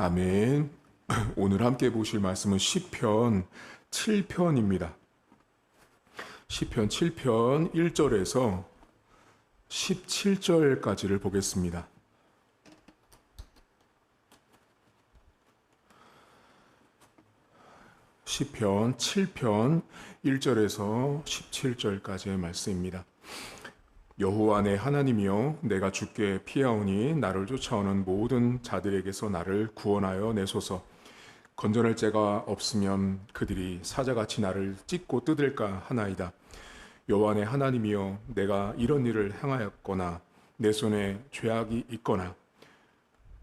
아멘. 오늘 함께 보실 말씀은 시편 7편입니다. 시편 7편 1절에서 17절까지를 보겠습니다. 시편 7편 1절에서 17절까지의 말씀입니다. 여호와 내 하나님이여, 내가 주께 피하오니 나를 쫓아오는 모든 자들에게서 나를 구원하여 내소서. 건전할 자가 없으면 그들이 사자같이 나를 찢고 뜯을까 하나이다. 여호와 내 하나님이여, 내가 이런 일을 행하였거나 내 손에 죄악이 있거나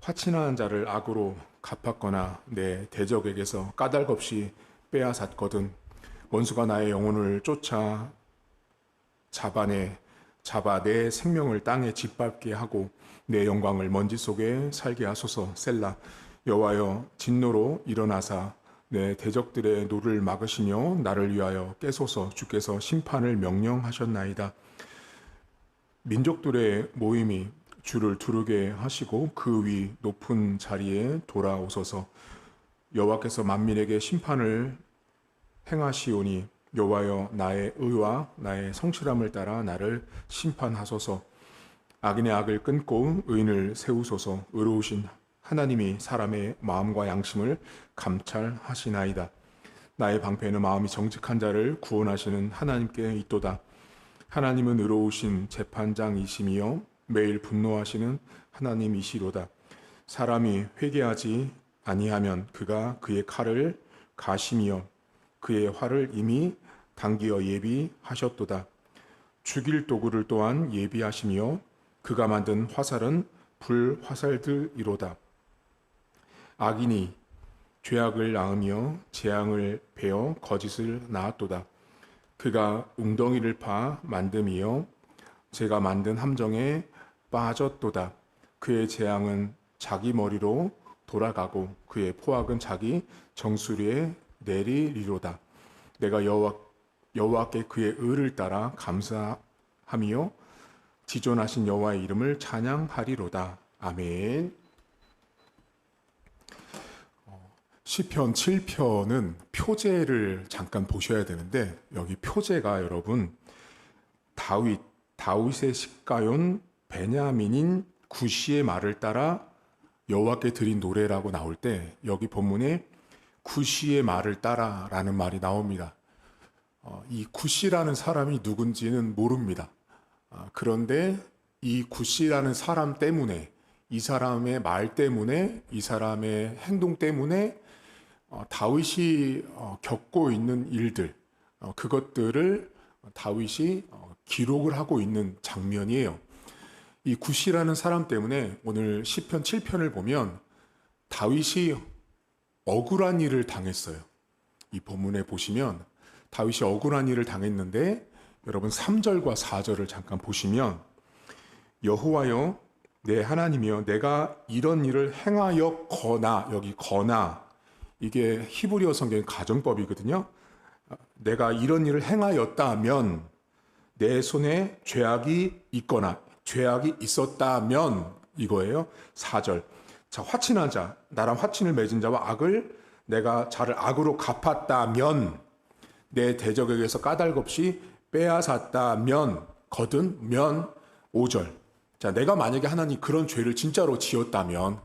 화친한 자를 악으로 갚았거나 내 대적에게서 까닭없이 빼앗았거든 원수가 나의 영혼을 쫓아 잡아 내 생명을 땅에 짓밟게 하고 내 영광을 먼지 속에 살게 하소서. 셀라. 여호와여, 진노로 일어나사 내 대적들의 노를 막으시며 나를 위하여 깨소서. 주께서 심판을 명령하셨나이다. 민족들의 모임이 주를 두르게 하시고 그 위 높은 자리에 돌아오소서. 여호와께서 만민에게 심판을 행하시오니 여호와여, 나의 의와 나의 성실함을 따라 나를 심판하소서. 악인의 악을 끊고 의인을 세우소서. 의로우신 하나님이 사람의 마음과 양심을 감찰하시나이다. 나의 방패는 마음이 정직한 자를 구원하시는 하나님께 있도다. 하나님은 의로우신 재판장이시며 매일 분노하시는 하나님이시로다. 사람이 회개하지 아니하면 그가 그의 칼을 가시며 그의 활을 이미 당기어 예비하셨도다. 죽일 도구를 또한 예비하시며 그가 만든 화살은 불화살들이로다. 악인이 죄악을 낳으며 재앙을 베어 거짓을 낳았도다. 그가 웅덩이를 파 만듦이요 제가 만든 함정에 빠졌도다. 그의 재앙은 자기 머리로 돌아가고 그의 포악은 자기 정수리에 내리리로다. 내가 여호와께 그의 의를 따라 감사하며 지존하신 여호와의 이름을 찬양하리로다. 아멘. 시편 7편은 표제를 잠깐 보셔야 되는데, 여기 표제가 여러분 다윗의 식가용 베냐민인 구시의 말을 따라 여호와께 드린 노래라고 나올 때 여기 본문에 구시의 말을 따라라는 말이 나옵니다. 이 구시라는 사람이 누군지는 모릅니다. 그런데 이 구시라는 사람 때문에, 이 사람의 말 때문에, 이 사람의 행동 때문에 다윗이 겪고 있는 일들, 그것들을 다윗이 기록을 하고 있는 장면이에요. 이 구시라는 사람 때문에 오늘 시편 7편을 보면 다윗이 억울한 일을 당했어요. 이 본문에 보시면 다윗이 억울한 일을 당했는데, 여러분 3절과 4절을 잠깐 보시면 여호와여, 내 하나님이여, 내가 이런 일을 행하였거나, 여기 거나, 이게 히브리어 성경의 가정법이거든요. 내가 이런 일을 행하였다면, 내 손에 죄악이 있거나 죄악이 있었다면, 이거예요. 4절. 자, 화친한 자, 나랑 화친을 맺은 자와 내가 자를 악으로 갚았다면, 내 대적에게서 까닭없이 빼앗았다면, 거둔면 5절. 자, 내가 만약에 하나님 그런 죄를 진짜로 지었다면,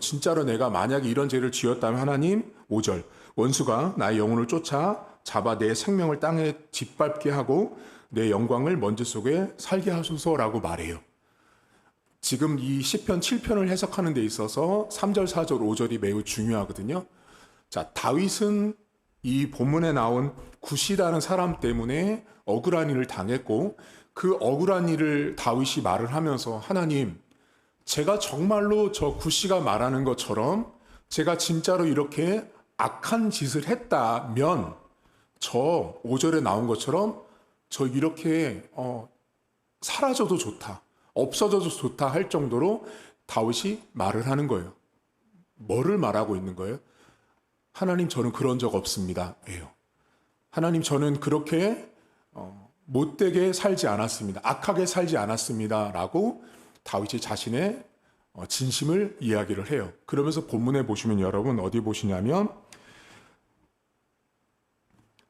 진짜로 내가 만약에 이런 죄를 지었다면 하나님 5절. 원수가 나의 영혼을 쫓아 잡아 내 생명을 땅에 짓밟게 하고 내 영광을 먼지 속에 살게 하소서라고 말해요. 지금 이 시편 7편을 해석하는 데 있어서 3절, 4절, 5절이 매우 중요하거든요. 자, 다윗은 이 본문에 나온 구시라는 사람 때문에 억울한 일을 당했고, 그 억울한 일을 다윗이 말을 하면서 하나님, 제가 정말로 저 구시가 말하는 것처럼 제가 진짜로 이렇게 악한 짓을 했다면, 저 5절에 나온 것처럼 저 이렇게 사라져도 좋다, 없어져도 좋다 할 정도로 다윗이 말을 하는 거예요. 뭐를 말하고 있는 거예요? 하나님, 저는 그런 적 없습니다. 예요. 하나님, 저는 그렇게 못되게 살지 않았습니다. 악하게 살지 않았습니다. 라고 다윗이 자신의 진심을 이야기를 해요. 그러면서 본문에 보시면 여러분 어디 보시냐면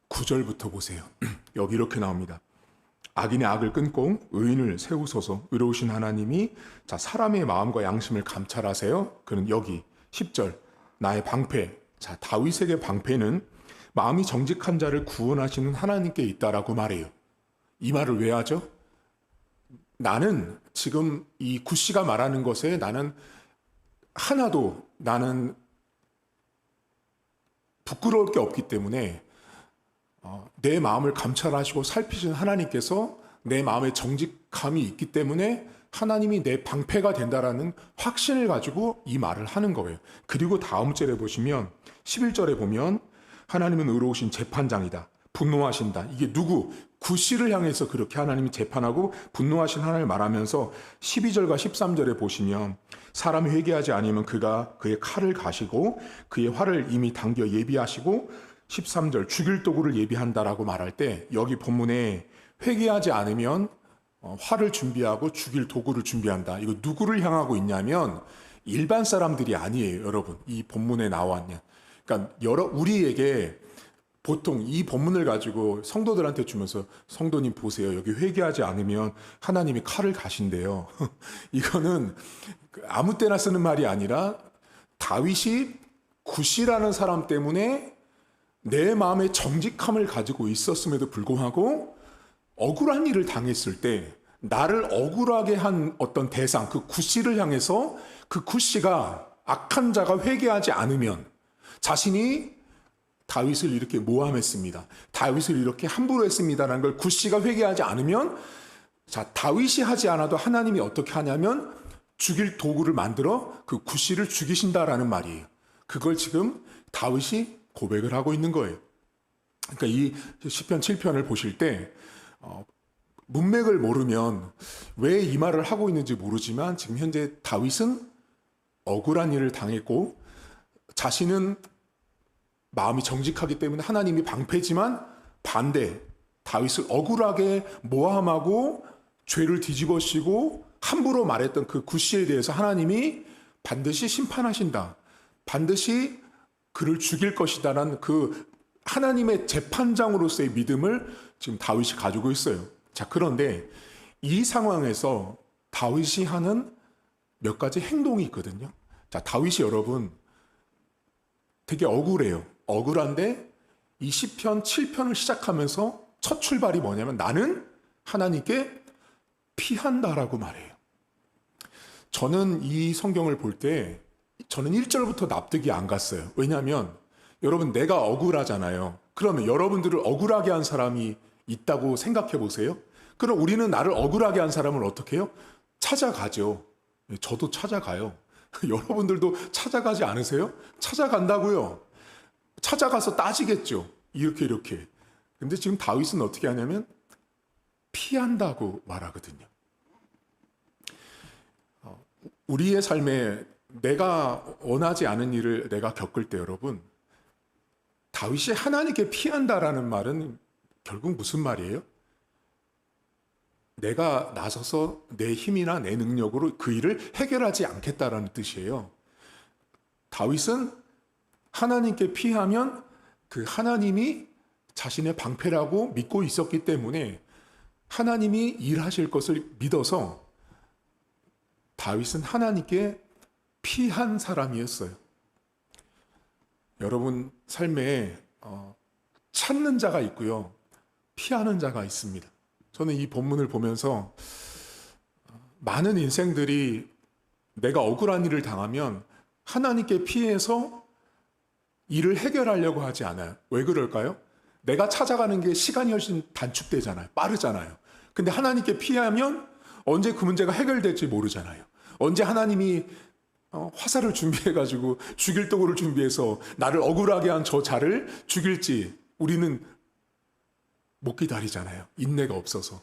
9절부터 보세요. 여기 이렇게 나옵니다. 악인의 악을 끊고 의인을 세우소서. 의로우신 하나님이 자 사람의 마음과 양심을 감찰하세요. 그는 여기 10절 나의 방패. 자 다윗에게 방패는 마음이 정직한 자를 구원하시는 하나님께 있다라고 말해요. 이 말을 왜 하죠? 나는 지금 이 구씨가 말하는 것에 나는 하나도 나는 부끄러울 게 없기 때문에 내 마음을 감찰하시고 살피신 하나님께서 내 마음에 정직함이 있기 때문에 하나님이 내 방패가 된다라는 확신을 가지고 이 말을 하는 거예요. 그리고 다음 절에 보시면 11절에 보면 하나님은 의로우신 재판장이다. 분노하신다. 이게 누구? 구씨를 향해서 그렇게 하나님이 재판하고 분노하신 하나님을 말하면서 12절과 13절에 보시면 사람이 회개하지 않으면 그가 그의 칼을 가시고 그의 활을 이미 당겨 예비하시고 13절 죽일 도구를 예비한다라고 말할 때 여기 본문에 회개하지 않으면 활을 준비하고 죽일 도구를 준비한다. 이거 누구를 향하고 있냐면 일반 사람들이 아니에요, 여러분. 이 본문에 나왔냐. 그러니까 우리에게 보통 이 본문을 가지고 성도들한테 주면서 성도님 보세요. 여기 회개하지 않으면 하나님이 칼을 가신대요. 이거는 아무 때나 쓰는 말이 아니라 다윗이 구시라는 사람 때문에 내 마음의 정직함을 가지고 있었음에도 불구하고 억울한 일을 당했을 때 나를 억울하게 한 어떤 대상, 그 구씨를 향해서 그 구씨가 악한 자가 회개하지 않으면 자신이 다윗을 이렇게 모함했습니다. 다윗을 이렇게 함부로 했습니다라는 걸 구씨가 회개하지 않으면 자 다윗이 하지 않아도 하나님이 어떻게 하냐면 죽일 도구를 만들어 그 구씨를 죽이신다라는 말이에요. 그걸 지금 다윗이 고백을 하고 있는 거예요. 그러니까 이 시편 7편을 보실 때 문맥을 모르면 왜 이 말을 하고 있는지 모르지만 지금 현재 다윗은 억울한 일을 당했고 자신은 마음이 정직하기 때문에 하나님이 방패지만 반대 다윗을 억울하게 모함하고 죄를 뒤집어쓰고 함부로 말했던 그 구씨에 대해서 하나님이 반드시 심판하신다. 반드시 그를 죽일 것이다라는 그 하나님의 재판장으로서의 믿음을 지금 다윗이 가지고 있어요. 자, 그런데 이 상황에서 다윗이 하는 몇 가지 행동이 있거든요. 자, 다윗이 여러분 되게 억울해요. 억울한데 이 시편 7편을 시작하면서 첫 출발이 뭐냐면 나는 하나님께 피한다라고 말해요. 저는 이 성경을 볼 때 저는 1절부터 납득이 안 갔어요. 왜냐하면 여러분 내가 억울하잖아요. 그러면 여러분들을 억울하게 한 사람이 있다고 생각해 보세요. 그럼 우리는 나를 억울하게 한 사람을 어떻게 해요? 찾아가죠. 저도 찾아가요. 여러분들도 찾아가지 않으세요? 찾아간다고요. 찾아가서 따지겠죠. 이렇게. 근데 지금 다윗은 어떻게 하냐면 피한다고 말하거든요. 우리의 삶에 내가 원하지 않은 일을 내가 겪을 때 여러분 다윗이 하나님께 피한다라는 말은 결국 무슨 말이에요? 내가 나서서 내 힘이나 내 능력으로 그 일을 해결하지 않겠다라는 뜻이에요. 다윗은 하나님께 피하면 그 하나님이 자신의 방패라고 믿고 있었기 때문에 하나님이 일하실 것을 믿어서 다윗은 하나님께 피한 사람이었어요. 여러분 삶에 찾는 자가 있고요. 피하는 자가 있습니다. 저는 이 본문을 보면서 많은 인생들이 내가 억울한 일을 당하면 하나님께 피해서 일을 해결하려고 하지 않아요. 왜 그럴까요? 내가 찾아가는 게 시간이 훨씬 단축되잖아요. 빠르잖아요. 근데 하나님께 피하면 언제 그 문제가 해결될지 모르잖아요. 언제 하나님이 화살을 준비해가지고 죽일 도구를 준비해서 나를 억울하게 한 저 자를 죽일지 우리는 못 기다리잖아요. 인내가 없어서.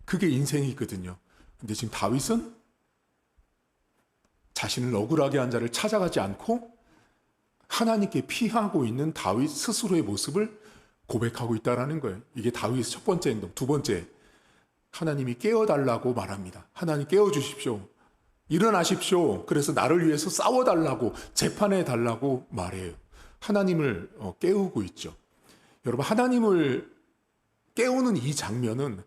그게 인생이거든요. 근데 지금 다윗은 자신을 억울하게 한 자를 찾아가지 않고 하나님께 피하고 있는 다윗 스스로의 모습을 고백하고 있다는 거예요. 이게 다윗의 첫 번째 행동. 두 번째, 하나님이 깨워달라고 말합니다. 하나님 깨워주십시오. 일어나십시오. 그래서 나를 위해서 싸워달라고, 재판해달라고 말해요. 하나님을 깨우고 있죠. 여러분, 하나님을 깨우는 이 장면은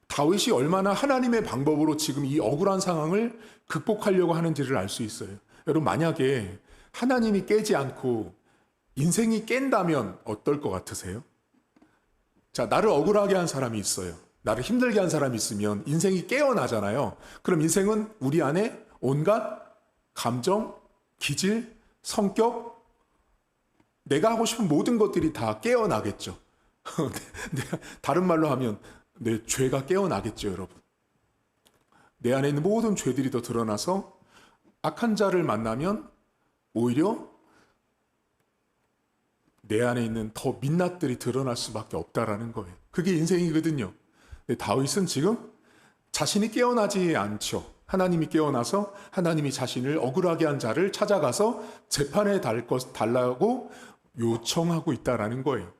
다윗이 얼마나 하나님의 방법으로 지금 이 억울한 상황을 극복하려고 하는지를 알 수 있어요. 여러분, 만약에 하나님이 깨지 않고 인생이 깬다면 어떨 것 같으세요? 자, 나를 억울하게 한 사람이 있어요. 나를 힘들게 한 사람이 있으면 인생이 깨어나잖아요. 그럼 인생은 우리 안에 온갖 감정, 기질, 성격, 내가 하고 싶은 모든 것들이 다 깨어나겠죠. 다른 말로 하면 내 죄가 깨어나겠죠, 여러분. 내 안에 있는 모든 죄들이 더 드러나서 악한 자를 만나면 오히려 내 안에 있는 더 민낯들이 드러날 수밖에 없다라는 거예요. 그게 인생이거든요. 근데 다윗은 지금 자신이 깨어나지 않죠. 하나님이 깨어나서 하나님이 자신을 억울하게 한 자를 찾아가서 재판에 달라고 요청하고 있다라는 거예요.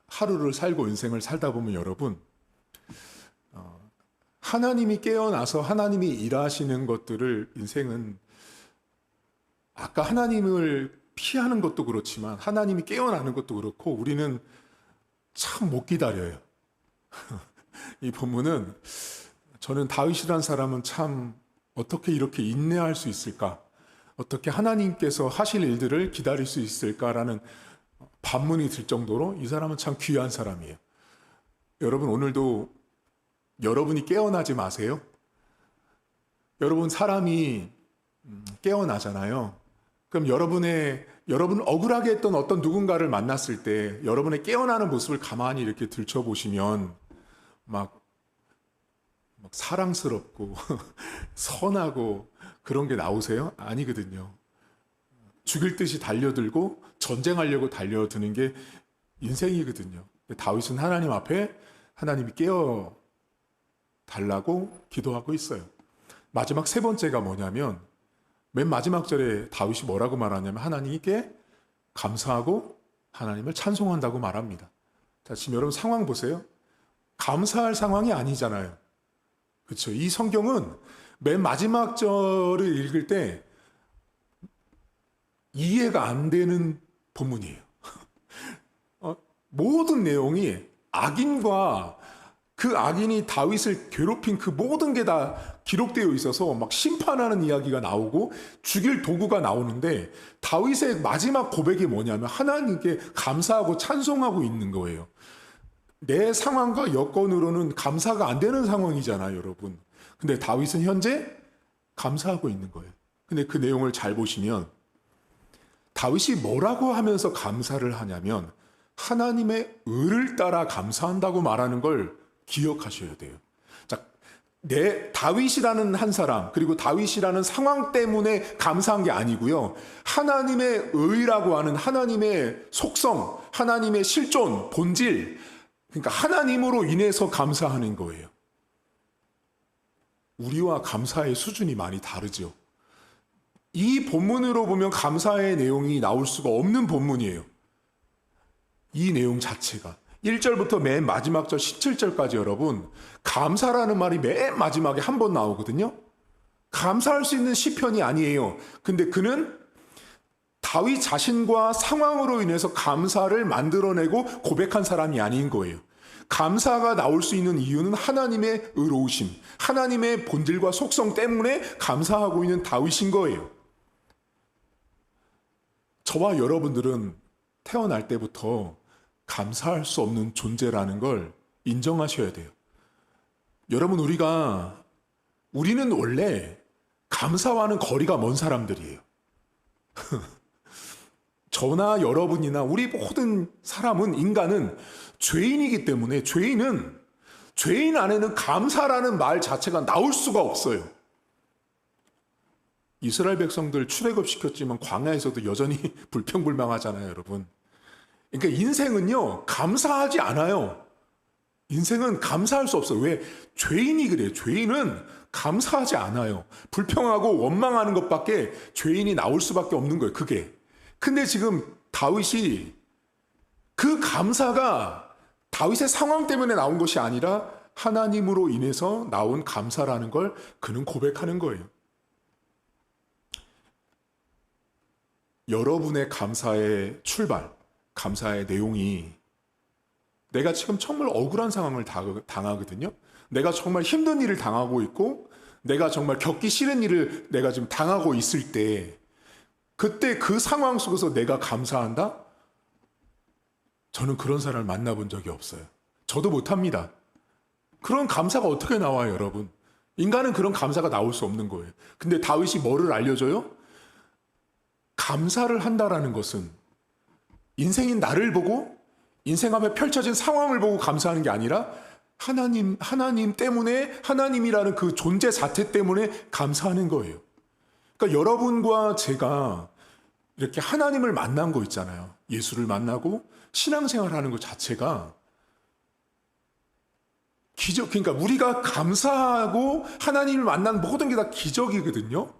하루를 살고 인생을 살다 보면 여러분, 하나님이 깨어나서 하나님이 일하시는 것들을 인생은 아까 하나님을 피하는 것도 그렇지만 하나님이 깨어나는 것도 그렇고 우리는 참 못 기다려요. 이 본문은 저는 다윗이란 사람은 참 어떻게 이렇게 인내할 수 있을까? 어떻게 하나님께서 하실 일들을 기다릴 수 있을까라는 반문이 들 정도로 이 사람은 참 귀한 사람이에요. 여러분, 오늘도 여러분이 깨어나지 마세요. 여러분, 사람이 깨어나잖아요. 그럼 여러분 억울하게 했던 어떤 누군가를 만났을 때 여러분의 깨어나는 모습을 가만히 이렇게 들춰보시면 막 사랑스럽고 선하고 그런 게 나오세요? 아니거든요. 죽일 듯이 달려들고 전쟁하려고 달려드는 게 인생이거든요. 다윗은 하나님 앞에 하나님이 깨어 달라고 기도하고 있어요. 마지막 세 번째가 뭐냐면 맨 마지막 절에 다윗이 뭐라고 말하냐면 하나님께 감사하고 하나님을 찬송한다고 말합니다. 자, 지금 여러분 상황 보세요. 감사할 상황이 아니잖아요. 그렇죠? 이 성경은 맨 마지막 절을 읽을 때 이해가 안 되는 본문이에요. 모든 내용이 악인과 그 악인이 다윗을 괴롭힌 그 모든 게 다 기록되어 있어서 막 심판하는 이야기가 나오고 죽일 도구가 나오는데 다윗의 마지막 고백이 뭐냐면 하나님께 감사하고 찬송하고 있는 거예요. 내 상황과 여건으로는 감사가 안 되는 상황이잖아요, 여러분. 근데 다윗은 현재 감사하고 있는 거예요. 근데 그 내용을 잘 보시면 다윗이 뭐라고 하면서 감사를 하냐면 하나님의 의를 따라 감사한다고 말하는 걸 기억하셔야 돼요. 자, 다윗이라는 한 사람, 그리고 다윗이라는 상황 때문에 감사한 게 아니고요. 하나님의 의라고 하는 하나님의 속성, 하나님의 실존, 본질, 그러니까 하나님으로 인해서 감사하는 거예요. 우리와 감사의 수준이 많이 다르죠. 이 본문으로 보면 감사의 내용이 나올 수가 없는 본문이에요. 이 내용 자체가. 1절부터 맨 마지막 절 17절까지 여러분, 감사라는 말이 맨 마지막에 한 번 나오거든요. 감사할 수 있는 시편이 아니에요. 근데 그는 다윗 자신과 상황으로 인해서 감사를 만들어내고 고백한 사람이 아닌 거예요. 감사가 나올 수 있는 이유는 하나님의 의로우심, 하나님의 본질과 속성 때문에 감사하고 있는 다윗인 거예요. 저와 여러분들은 태어날 때부터 감사할 수 없는 존재라는 걸 인정하셔야 돼요. 여러분, 우리는 원래 감사와는 거리가 먼 사람들이에요. 저나 여러분이나 우리 모든 사람은, 인간은 죄인이기 때문에 죄인 안에는 감사라는 말 자체가 나올 수가 없어요. 이스라엘 백성들 출애굽시켰지만 광야에서도 여전히 불평불만하잖아요, 여러분. 그러니까 인생은요, 감사하지 않아요. 인생은 감사할 수 없어요. 왜? 죄인이 그래요. 죄인은 감사하지 않아요. 불평하고 원망하는 것밖에 죄인이 나올 수밖에 없는 거예요, 그게. 근데 지금 다윗이 그 감사가 다윗의 상황 때문에 나온 것이 아니라 하나님으로 인해서 나온 감사라는 걸 그는 고백하는 거예요. 여러분의 감사의 출발, 감사의 내용이 내가 지금 정말 억울한 상황을 당하거든요. 내가 정말 힘든 일을 당하고 있고 내가 정말 겪기 싫은 일을 내가 지금 당하고 있을 때 그때 그 상황 속에서 내가 감사한다? 저는 그런 사람을 만나본 적이 없어요. 저도 못합니다. 그런 감사가 어떻게 나와요, 여러분? 인간은 그런 감사가 나올 수 없는 거예요. 근데 다윗이 뭐를 알려줘요? 감사를 한다라는 것은 인생인 나를 보고 인생 앞에 펼쳐진 상황을 보고 감사하는 게 아니라 하나님 때문에 하나님이라는 그 존재 자체 때문에 감사하는 거예요. 그러니까 여러분과 제가 이렇게 하나님을 만난 거 있잖아요. 예수를 만나고 신앙생활 하는 것 자체가 기적, 그러니까 우리가 감사하고 하나님을 만난 모든 게 다 기적이거든요.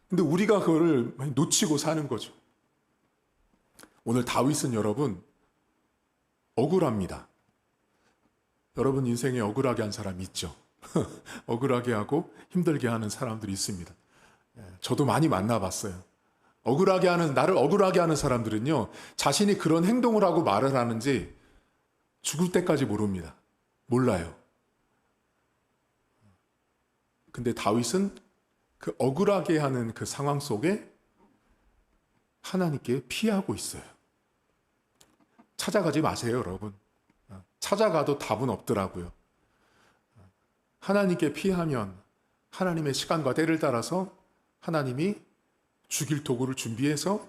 근데 우리가 그거를 많이 놓치고 사는 거죠. 오늘 다윗은 여러분 억울합니다. 여러분 인생에 억울하게 한 사람 있죠. 억울하게 하고 힘들게 하는 사람들이 있습니다. 저도 많이 만나봤어요. 나를 억울하게 하는 사람들은요, 자신이 그런 행동을 하고 말을 하는지 죽을 때까지 모릅니다. 몰라요. 근데 다윗은 그 억울하게 하는 그 상황 속에 하나님께 피하고 있어요. 찾아가지 마세요, 여러분. 찾아가도 답은 없더라고요. 하나님께 피하면 하나님의 시간과 때를 따라서 하나님이 죽일 도구를 준비해서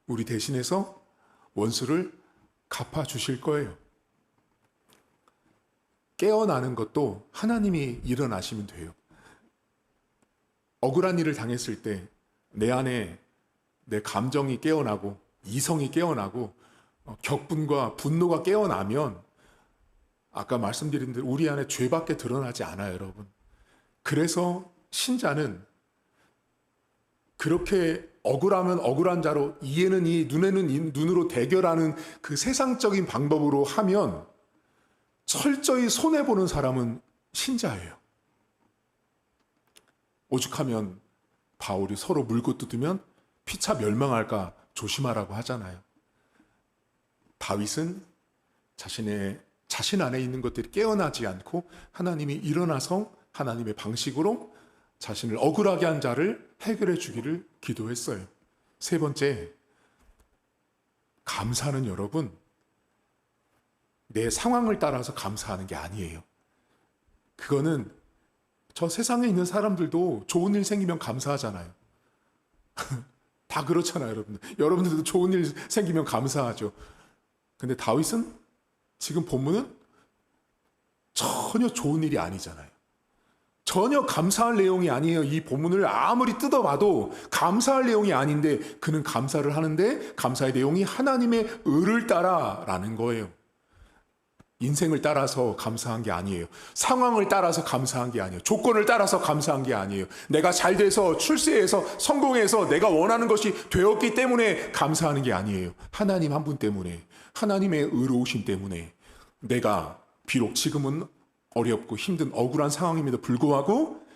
우리 대신해서 원수를 갚아주실 거예요. 깨어나는 것도 하나님이 일어나시면 돼요. 억울한 일을 당했을 때 내 안에 내 감정이 깨어나고 이성이 깨어나고 격분과 분노가 깨어나면 아까 말씀드린 대로 우리 안에 죄밖에 드러나지 않아요, 여러분. 그래서 신자는 그렇게 억울하면 억울한 자로 이에는 이 눈에는 이 눈으로 대결하는 그 세상적인 방법으로 하면 철저히 손해보는 사람은 신자예요. 오죽하면 바울이 서로 물고 뜯으면 피차 멸망할까 조심하라고 하잖아요. 다윗은 자신 안에 있는 것들이 깨어나지 않고 하나님이 일어나서 하나님의 방식으로 자신을 억울하게 한 자를 해결해 주기를 기도했어요. 세 번째, 감사는 여러분 내 상황을 따라서 감사하는 게 아니에요. 그거는 저 세상에 있는 사람들도 좋은 일 생기면 감사하잖아요. 다 그렇잖아요, 여러분들. 여러분들도 좋은 일 생기면 감사하죠. 근데 다윗은 지금 본문은 전혀 좋은 일이 아니잖아요. 전혀 감사할 내용이 아니에요. 이 본문을 아무리 뜯어봐도 감사할 내용이 아닌데 그는 감사를 하는데 감사의 내용이 하나님의 의를 따라라는 거예요. 인생을 따라서 감사한 게 아니에요. 상황을 따라서 감사한 게 아니에요. 조건을 따라서 감사한 게 아니에요. 내가 잘 돼서 출세해서 성공해서 내가 원하는 것이 되었기 때문에 감사하는 게 아니에요. 하나님 한 분 때문에, 하나님의 의로우심 때문에 내가 비록 지금은 어렵고 힘든 억울한 상황임에도 불구하고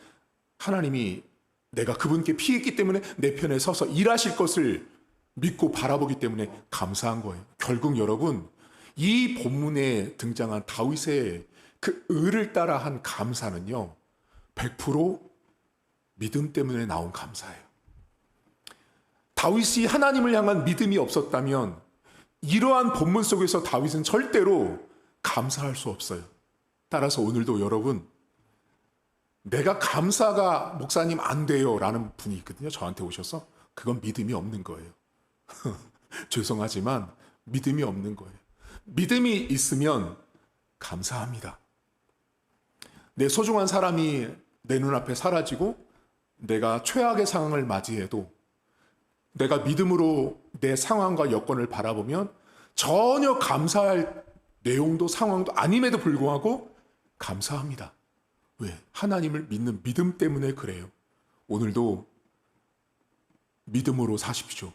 하나님이 내가 그분께 피했기 때문에 내 편에 서서 일하실 것을 믿고 바라보기 때문에 감사한 거예요. 결국 여러분, 이 본문에 등장한 다윗의 그 의를 따라 한 감사는요, 100% 믿음 때문에 나온 감사예요. 다윗이 하나님을 향한 믿음이 없었다면 이러한 본문 속에서 다윗은 절대로 감사할 수 없어요. 따라서 오늘도 여러분, 내가 감사가 목사님 안 돼요 라는 분이 있거든요. 저한테 오셔서. 그건 믿음이 없는 거예요. 죄송하지만 믿음이 없는 거예요. 믿음이 있으면 감사합니다. 내 소중한 사람이 내 눈앞에 사라지고 내가 최악의 상황을 맞이해도 내가 믿음으로 내 상황과 여건을 바라보면 전혀 감사할 내용도 상황도 아님에도 불구하고 감사합니다. 왜? 하나님을 믿는 믿음 때문에 그래요. 오늘도 믿음으로 사십시오.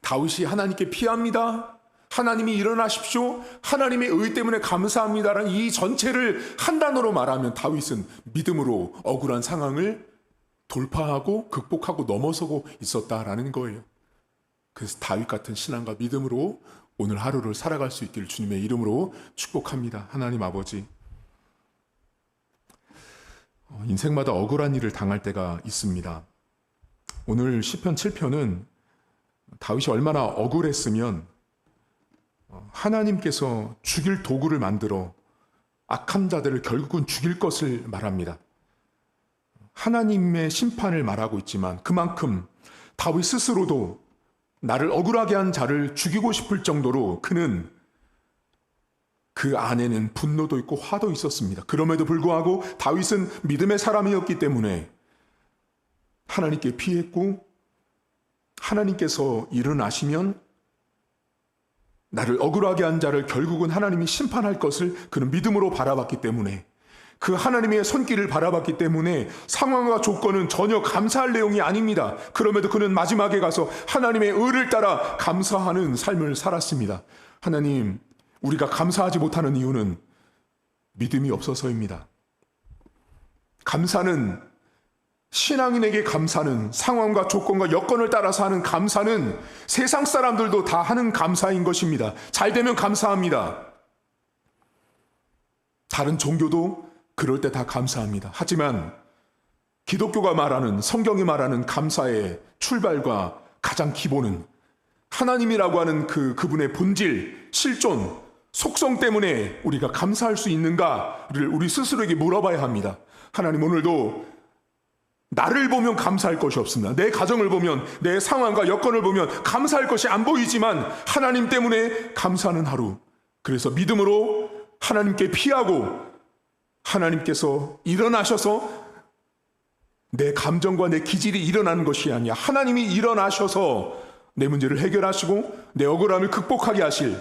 다윗이 하나님께 피합니다. 하나님이 일어나십시오. 하나님의 의 때문에 감사합니다라는 이 전체를 한 단어로 말하면 다윗은 믿음으로 억울한 상황을 돌파하고 극복하고 넘어서고 있었다라는 거예요. 그래서 다윗 같은 신앙과 믿음으로 오늘 하루를 살아갈 수 있기를 주님의 이름으로 축복합니다. 하나님 아버지, 인생마다 억울한 일을 당할 때가 있습니다. 오늘 시편 7편은 다윗이 얼마나 억울했으면 하나님께서 죽일 도구를 만들어 악한 자들을 결국은 죽일 것을 말합니다. 하나님의 심판을 말하고 있지만 그만큼 다윗 스스로도 나를 억울하게 한 자를 죽이고 싶을 정도로 그는 그 안에는 분노도 있고 화도 있었습니다. 그럼에도 불구하고 다윗은 믿음의 사람이었기 때문에 하나님께 피했고 하나님께서 일어나시면 나를 억울하게 한 자를 결국은 하나님이 심판할 것을 그는 믿음으로 바라봤기 때문에 그 하나님의 손길을 바라봤기 때문에 상황과 조건은 전혀 감사할 내용이 아닙니다. 그럼에도 그는 마지막에 가서 하나님의 의를 따라 감사하는 삶을 살았습니다. 하나님, 우리가 감사하지 못하는 이유는 믿음이 없어서입니다. 감사는 신앙인에게 감사는 상황과 조건과 여건을 따라서 하는 감사는 세상 사람들도 다 하는 감사인 것입니다. 잘 되면 감사합니다. 다른 종교도 그럴 때 다 감사합니다. 하지만 기독교가 말하는, 성경이 말하는 감사의 출발과 가장 기본은 하나님이라고 하는 그분의 본질, 실존, 속성 때문에 우리가 감사할 수 있는가를 우리 스스로에게 물어봐야 합니다. 하나님, 오늘도 나를 보면 감사할 것이 없습니다. 내 가정을 보면, 내 상황과 여건을 보면 감사할 것이 안 보이지만 하나님 때문에 감사하는 하루. 그래서 믿음으로 하나님께 피하고 하나님께서 일어나셔서 내 감정과 내 기질이 일어나는 것이 아니야. 하나님이 일어나셔서 내 문제를 해결하시고 내 억울함을 극복하게 하실,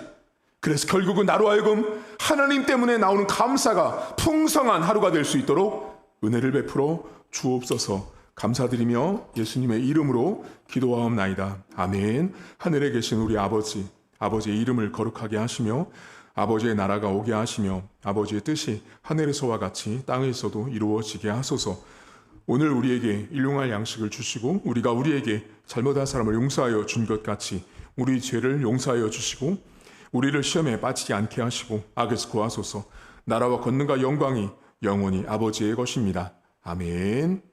그래서 결국은 나로 하여금 하나님 때문에 나오는 감사가 풍성한 하루가 될 수 있도록 은혜를 베풀어 주옵소서. 감사드리며 예수님의 이름으로 기도하옵나이다. 아멘. 하늘에 계신 우리 아버지, 아버지의 이름을 거룩하게 하시며 아버지의 나라가 오게 하시며 아버지의 뜻이 하늘에서와 같이 땅에서도 이루어지게 하소서. 오늘 우리에게 일용할 양식을 주시고 우리가 우리에게 잘못한 사람을 용서하여 준 것 같이 우리 죄를 용서하여 주시고 우리를 시험에 빠지지 않게 하시고 악에서 구하소서. 나라와 권능과 영광이 영원히 아버지의 것입니다. 아멘.